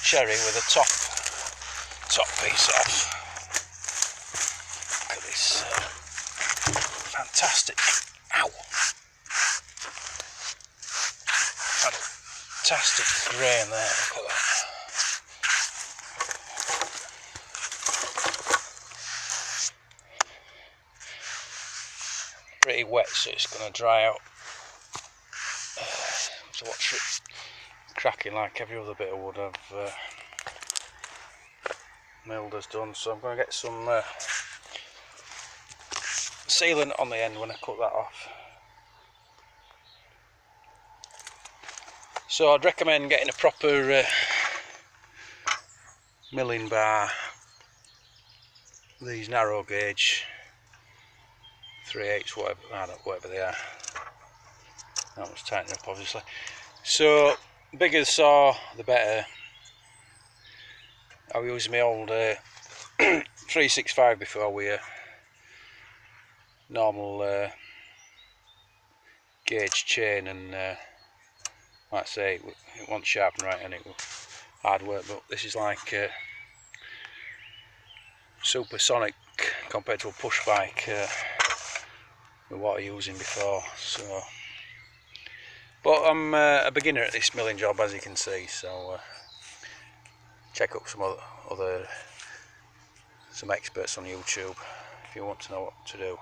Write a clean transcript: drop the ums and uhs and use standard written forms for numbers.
cherry with the top piece off. Look at this fantastic, fantastic grain there, look at that. Pretty wet, so it's going to dry out. So watch it cracking like every other bit of wood I've milled has done. So I'm going to get some sealant on the end when I cut that off. So I'd recommend getting a proper milling bar, these narrow gauge 3/8, whatever they are. That was tighten up obviously. So the bigger the saw the better. I was using my old 365 before with a normal gauge chain, and like I say, it wants sharp and right and it was hard work, but this is like supersonic compared to a push bike with what I was using before. So, but I'm a beginner at this milling job, as you can see, so check up some some experts on YouTube if you want to know what to do.